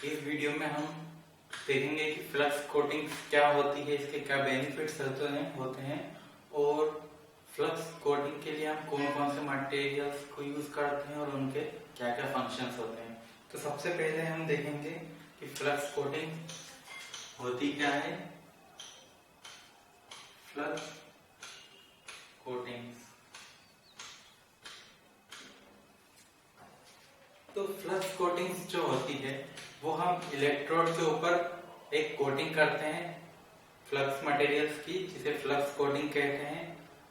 इस वीडियो में हम देखेंगे कि फ्लक्स कोटिंग क्या होती है, इसके क्या बेनिफिट्स होते हैं और फ्लक्स कोटिंग के लिए हम कौन कौन से मटेरियल्स को यूज करते हैं और उनके क्या क्या फंक्शंस होते हैं। तो सबसे पहले हम देखेंगे कि फ्लक्स कोटिंग होती क्या है। फ्लक्स कोटिंग, तो फ्लक्स कोटिंग्स जो होती है वो हम इलेक्ट्रोड के ऊपर एक कोटिंग करते हैं फ्लक्स मटेरियल्स की, जिसे फ्लक्स कोटिंग कहते हैं।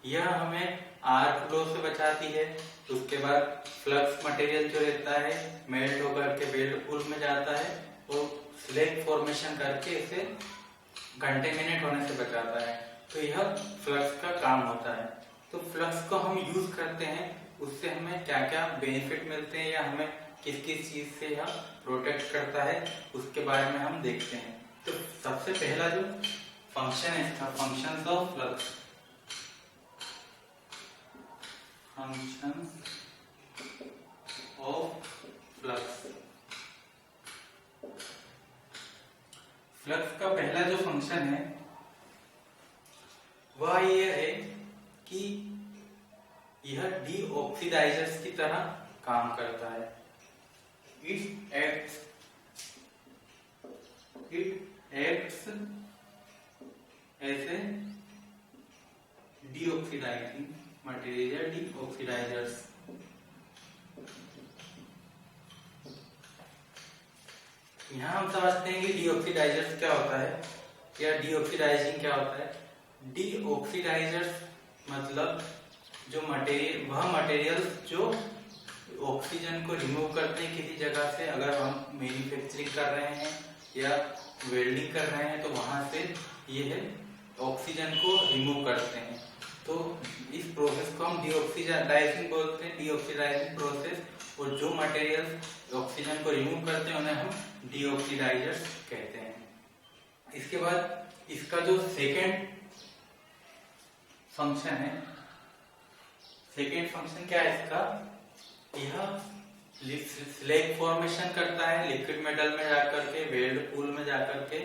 यह हमें आर्क फ्लो से बचाती है। उसके बाद फ्लक्स मटेरियल जो रहता है मेल्ट होकर के वेल्ड पूल में जाता है और स्लैग फॉर्मेशन करके इसे कंटेमिनेट होने से बचाता है। तो यह फ्लक्स का काम होता है। तो फ्लक्स को हम यूज करते हैं, उससे हमें क्या क्या बेनिफिट मिलते हैं या हमें किस किस चीज से यह प्रोटेक्ट करता है, उसके बारे में हम देखते हैं। तो सबसे पहला जो फंक्शन है इसका, functions of flux, functions of flux. Flux का पहला जो फंक्शन है वह यह है कि यह डीऑक्सीडाइजर्स की तरह काम करता है। It acts as a deoxidizing material, deoxidizers। यहाँ हम समझते हैं कि डीऑक्सीडाइजर्स क्या होता है या डीऑक्सीडाइजिंग क्या होता है। डीऑक्सीडाइजर्स मतलब जो मटेरियल, वह मटेरियल जो ऑक्सीजन को रिमूव करते हैं किसी जगह से। अगर हम मैन्युफैक्चरिंग कर रहे हैं या वेल्डिंग कर रहे हैं तो वहां से ये ऑक्सीजन को रिमूव करते हैं। तो इस प्रोसेस को हम डीऑक्सीडाइजिंग बोलते हैं, डीऑक्सीडाइजिंग प्रोसेस। और जो मटेरियल ऑक्सीजन को रिमूव करते हैं उन्हें हम डीऑक्सीडाइजर्स कहते हैं। इसके बाद इसका जो सेकेंड फंक्शन है, सेकेंड फंक्शन क्या है इसका, यह स्लैग फॉर्मेशन करता है लिक्विड मेटल में जाकर के, वेल्ड पूल में जाकर के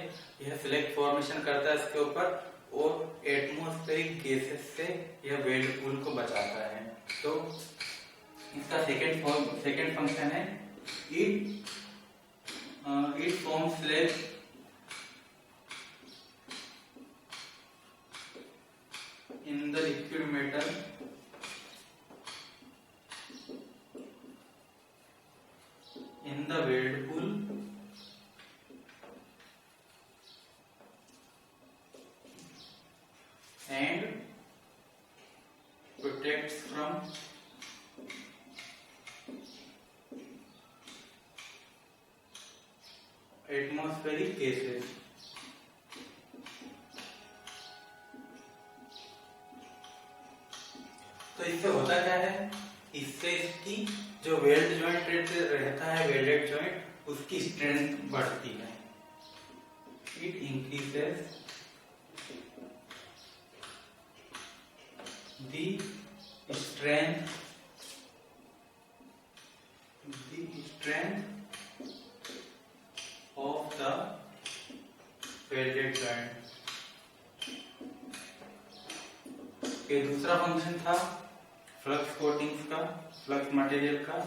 यह स्लैग फॉर्मेशन करता है इसके ऊपर और एटमॉस्फेरिक गैसेस से यह वेल्ड पूल को बचाता है। तो इसका सेकेंड फंक्शन है, it forms slag in the liquid metal in the weld pool and protects from atmospheric gases। तो इससे होता क्या है, इससे इसकी जो वेल्ड जॉइंट रहता है, वेल्डेड जॉइंट, उसकी स्ट्रेंथ बढ़ती है। It increases the strength of the welded joint. ये दूसरा फंक्शन था फ्लक्स कोटिंग्स का, फ्लक्स मटेरियल का।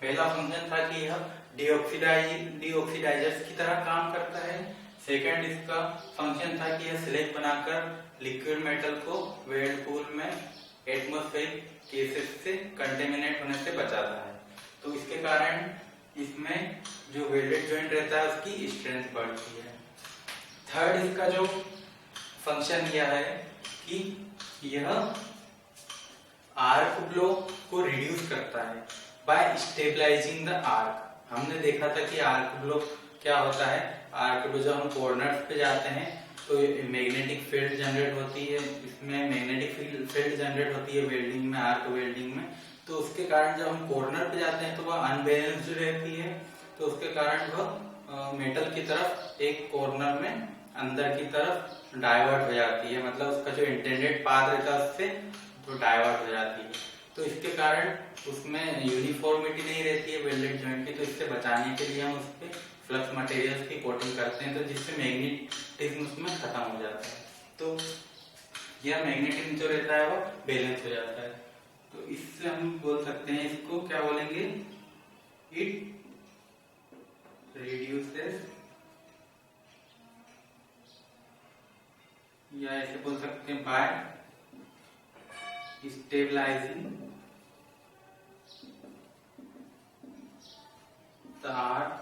पहला फंक्शन था कि यह डीऑक्सीडाइजर्स की तरह काम करता है। सेकंड इसका फंक्शन था कि यह स्लैग बनाकर लिक्विड मेटल को वेल्ड पूल में एटमॉस्फेरिक गैसेस से कंटेमिनेट होने से बचाता है। तो इसके कारण इसमें जो वेल्डेड जॉइंट रहता है उसकी स्ट्रेंथ बढ़ती है। थर्ड इसका जो फंक्शन यह है कि यह आर्क ब्लो को रिड्यूस करता है बाय स्टेबलाइजिंग द आर्क। हमने देखा था कि आर्क ब्लो क्या होता है। आर्क ब्लो जब हम कॉर्नर्स पे जाते हैं तो मैग्नेटिक फील्ड जनरेट होती है, इसमें मैग्नेटिक फील्ड जनरेट होती है वेल्डिंग में, आर्क वेल्डिंग में। तो उसके कारण जब हम कॉर्नर पे जाते हैं तो वह अनबैलेंस्ड रहती है। तो उसके कारण वह मेटल की तरफ एक कॉर्नर में अंदर की तरफ डाइवर्ट हो जाती है, मतलब उसका जो इंटेंडेड पाथ रहता है उससे तो डाइवर्ट हो जाती है। तो इसके कारण उसमें यूनिफॉर्मिटी नहीं रहती है वेल्डेड जॉइंट की। तो इससे बचाने के लिए हम उस पर फ्लक्स मटेरियल्स की कोटिंग करते हैं, तो जिससे मैग्नेटिज्म उसमें खत्म हो जाता है, तो यह मैग्नेटिज्म जो रहता है वो बैलेंस हो जाता है। तो इससे हम बोल सकते हैं, इसको क्या बोलेंगे, इट रिड्यूसेस, या ऐसे बोल सकते हैं by stabilizing the arc,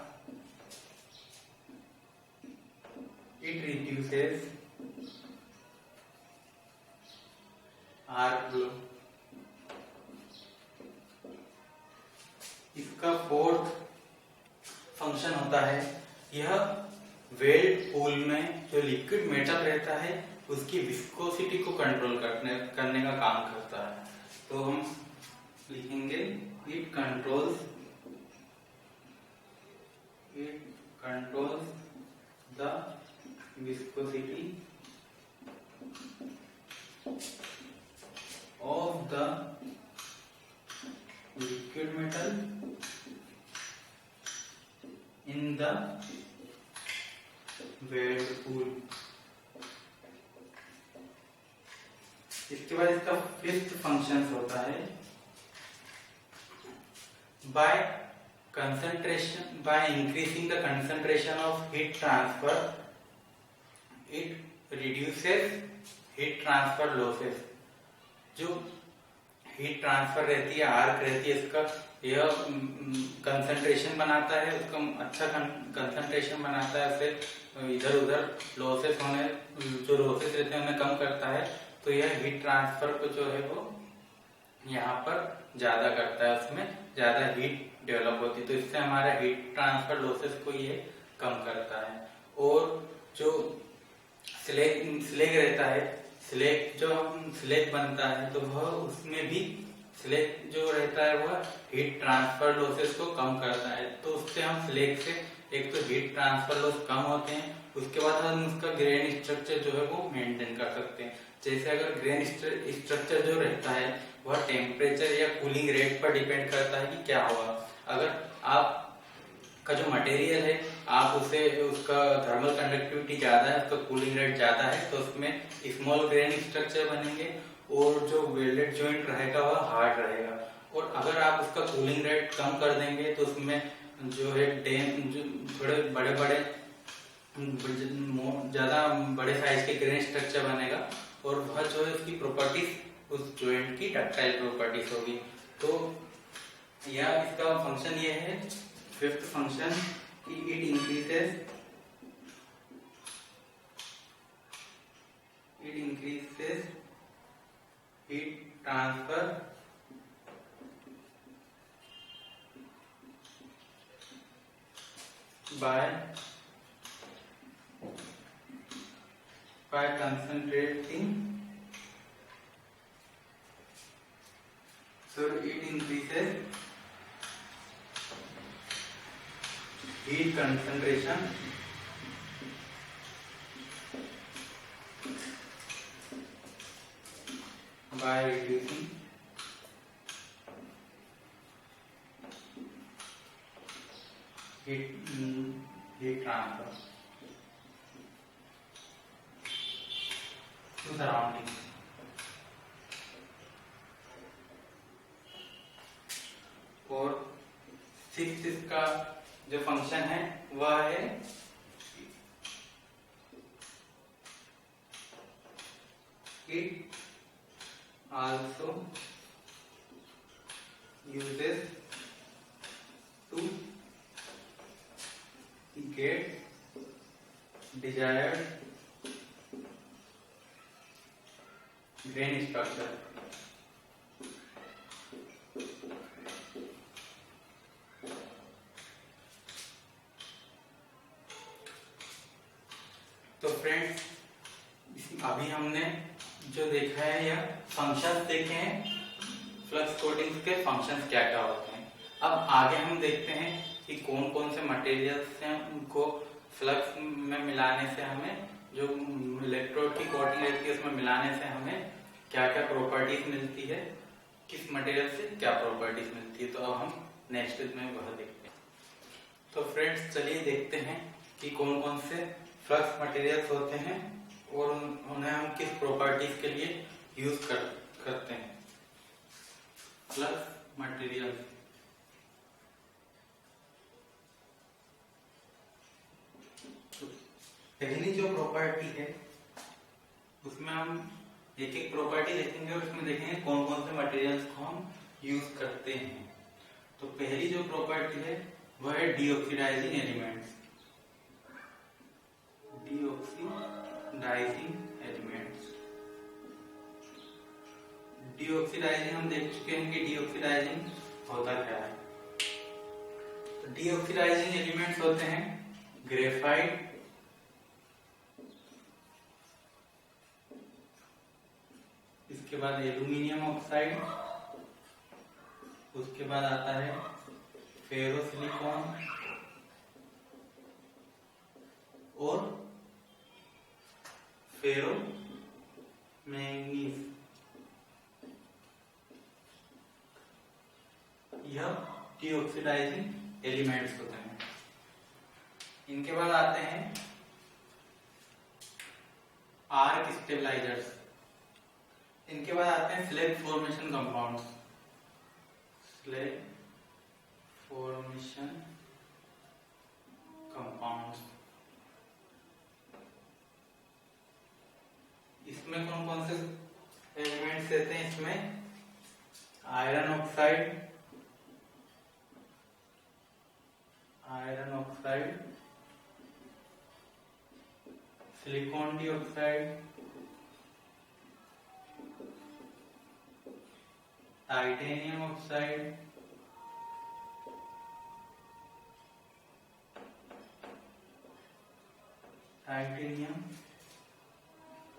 it reduces arc flow। इसका फोर्थ फंक्शन होता है, यह वेल्ड पूल में जो लिक्विड मेटल रहता है उसकी विस्कोसिटी को कंट्रोल करने का काम करता है। तो हम लिखेंगे it controls the viscosity of the liquid metal in the whirlpool। इसके बाद इसका फिफ्थ फंक्शन होता है, by increasing the concentration of heat transfer, it reduces heat transfer losses। जो हीट ट्रांसफर रहती है, आर्क रहती है, इसका यह कंसंट्रेशन बनाता है, उसका अच्छा कंसंट्रेशन बनाता है, उससे इधर उधर लॉसेस होने, जो लॉसेस रहते हैं उन्हें कम करता है। तो यह हीट ट्रांसफर को जो है वो यहाँ पर ज्यादा करता है, उसमें ज्यादा हीट डेवलप होती है, तो इससे हमारा हीट ट्रांसफर लॉसेस को ये कम करता है। और जो स्लेग रहता है, स्लेग बनता है, तो वह उसमें भी स्लेग जो रहता है वह हीट ट्रांसफर लॉसेस को कम करता है। तो उससे हम स्लेग से एक तो हीट ट्रांसफर लॉस कम होते हैं, उसके बाद हम उसका ग्रेन स्ट्रक्चर जो है वो मेंटेन कर सकते हैं। जैसे अगर ग्रेन स्ट्रक्चर जो रहता है वह टेम्परेचर या कूलिंग रेट पर डिपेंड करता है कि क्या होगा। अगर आप का जो मटेरियल है आप उसे, उसका थर्मल कंडक्टिविटी ज्यादा है, उसका कूलिंग रेट ज्यादा है, तो उसमें स्मॉल ग्रेन स्ट्रक्चर बनेंगे और जो वेल्डेड जॉइंट रहेगा वह हार्ड रहेगा। और अगर आप उसका कूलिंग रेट कम कर देंगे तो उसमें जो है जो थोड़े बड़े ज्यादा बड़े साइज के ग्रेन स्ट्रक्चर बनेगा, और वह जो है उसकी प्रॉपर्टीज उस जॉइंट की डक्टाइल प्रॉपर्टीज होगी। तो यह इसका फंक्शन ये है, फिफ्थ फंक्शन, कि it increases heat transfer by concentrating, so it increases heat concentration by reducing heat transfer to surroundings। और सिक्स्थ इसका जो फंक्शन है वह है it also uses to get desired grain structure। तो फ्रेंड्स, अभी हमने जो देखा है यह फंक्शंस देखे हैं, फ्लक्स कोटिंग्स के फंक्शंस क्या क्या होते हैं। अब आगे हम देखते हैं कि कौन कौन से मटेरियल्स हैं, उनको फ्लक्स में मिलाने से हमें, जो इलेक्ट्रोड की कोटिंग रहती है उसमें मिलाने से हमें क्या क्या प्रॉपर्टीज मिलती है, किस मटेरियल से क्या प्रॉपर्टीज मिलती है। तो अब हम नेक्स्ट में वह देखते हैं। तो फ्रेंड्स चलिए देखते हैं कि कौन कौन से फ्लक्स मटेरियल्स होते हैं और उन्हें हम किस प्रॉपर्टीज के लिए यूज करते हैं। फ्लक्स मटेरियल, पहली जो प्रॉपर्टी है उसमें हम एक एक प्रॉपर्टी देखेंगे और उसमें देखेंगे कौन कौन से मटेरियल्स को हम यूज करते हैं। तो पहली जो प्रॉपर्टी है वह है डीऑक्सीडाइजिंग एलिमेंट्स। डीऑक्सीडाइजिंग एलिमेंट्स, डीऑक्सीडाइजिंग हम देख चुके हैं कि डीऑक्सीडाइजिंग होता क्या है। तो डीऑक्सीडाइजिंग एलिमेंट्स होते हैं ग्रेफाइट, इसके बाद एल्यूमिनियम ऑक्साइड, उसके बाद आता है फेरोसिलिकॉन और फेरोमैंगनीज। यह डीऑक्सीडाइजिंग एलिमेंट्स होते हैं। इनके बाद आते हैं आर्क स्टेबलाइजर्स। इनके बाद आते हैं slag formation compounds. Slag formation compounds, इसमें कौन कौन से एलिमेंट्स रहते हैं? इसमें iron oxide, silicon dioxide, titanium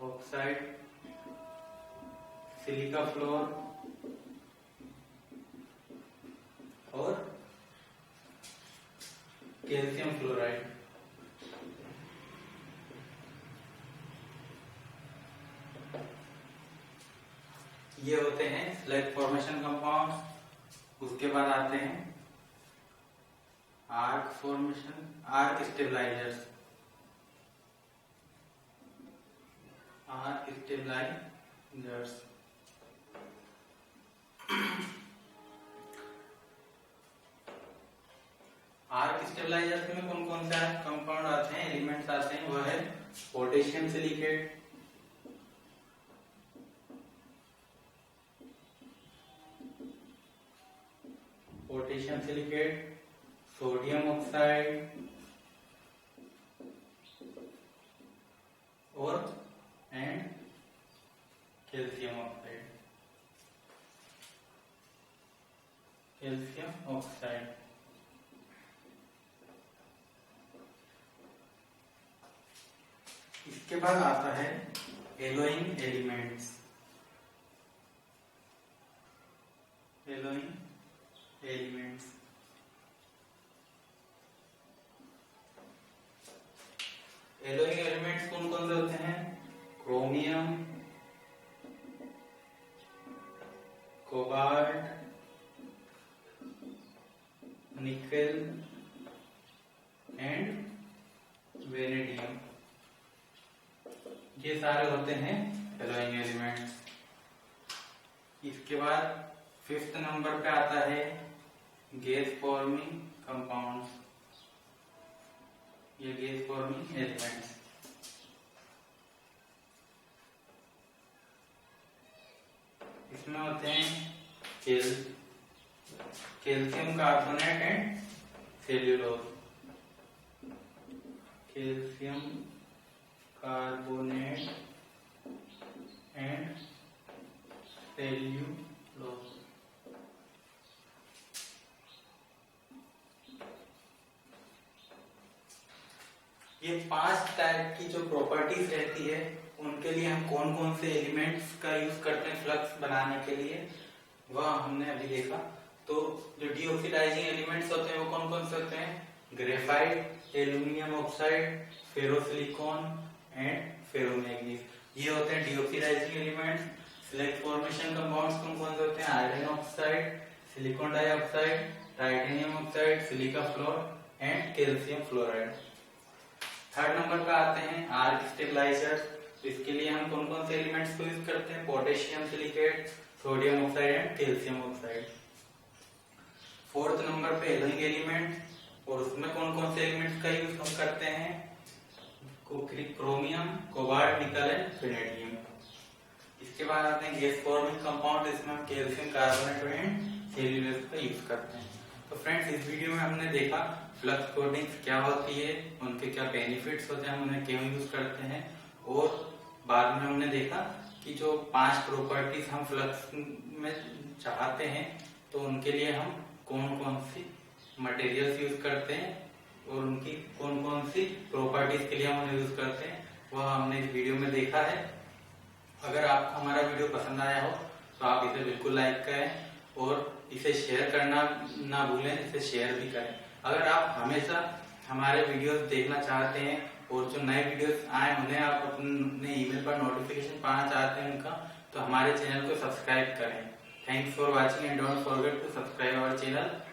oxide, silica floor और कैल्शियम फ्लोराइड। ये होते हैं स्लैग फॉर्मेशन कंपाउंड्स। उसके बाद आते हैं आर्क स्टेबलाइजर्स। आर्क स्टेबलाइजर्स में कौन कौन सा कंपाउंड आते हैं, एलिमेंट्स आते हैं? वह है पोटेशियम सिलिकेट, सोडियम ऑक्साइड और कैल्शियम ऑक्साइड। इसके बाद आता है एलोइंग एलिमेंट्स। एलोइंग एलिमेंट्स कौन कौन से होते हैं? Chromium, cobalt, nickel and vanadium. ये सारे होते हैं एलोइंग एलिमेंट्स। इसके बाद 5th नंबर पे आता है गैस फॉर्मिंग कंपाउंड्स। ये गैस फॉर्मिंग एलिमेंट्स, इसमें होते हैं calcium carbonate and cellulose. Calcium carbonate and cellulose. ये 5 टाइप की जो प्रॉपर्टीज रहती है उनके लिए हम कौन कौन से एलिमेंट्स का यूज करते हैं फ्लक्स बनाने के लिए, वह हमने अभी देखा। तो जो डीऑक्सीडाइजिंग एलिमेंट्स होते हैं वो कौन कौन से होते हैं? Graphite, aluminium oxide, ferrosilicon and ferromanganese. ये होते हैं डीऑक्सीडाइजिंग एलिमेंट्स। स्लैग फॉर्मेशन कंपाउंड्स कौन कौन से होते हैं? Iron oxide, silicon dioxide, titanium oxide, silica floor and calcium fluoride. Third number पे आते हैं आर्क स्टेबलाइजर। इसके लिए हम कौन कौन से एलिमेंट्स को यूज करते हैं? Potassium silicate, sodium oxide and calcium oxide. Fourth number पे एलोइंग एलिमेंट, और उसमें कौन कौन से एलिमेंट्स का यूज हम करते हैं? क्रोमियम, कोबाल्ट, निकल एंड वेनेडियम। इसके बाद आते हैं गैस फॉर्मिंग कंपाउंड, इसमें हम कैल्शियम कार्बोनेट एंड सेल्यूलोज का यूज करते हैं। तो फ्रेंड्स, इस वीडियो में हमने देखा फ्लक्स कोटिंग्स क्या होती है, उनके क्या बेनिफिट्स होते हैं, हम उन्हें क्यों यूज करते हैं, और बाद में हमने देखा कि जो 5 प्रॉपर्टीज हम फ्लक्स में चाहते हैं तो उनके लिए हम कौन कौन सी मटेरियल्स यूज करते हैं और उनकी कौन कौन सी प्रॉपर्टीज के लिए हम उन्हें यूज करते हैं, वह हमने इस वीडियो में देखा है। अगर आपको हमारा वीडियो पसंद आया हो तो आप इसे बिल्कुल लाइक करें और इसे शेयर करना ना भूलें, इसे शेयर भी करें। अगर आप हमेशा हमारे वीडियोस देखना चाहते हैं और जो नए वीडियोस आए उन्हें आप अपने ईमेल पर नोटिफिकेशन पाना चाहते हैं उनका, तो हमारे चैनल को सब्सक्राइब करें। Thanks for watching and don't forget to subscribe our channel.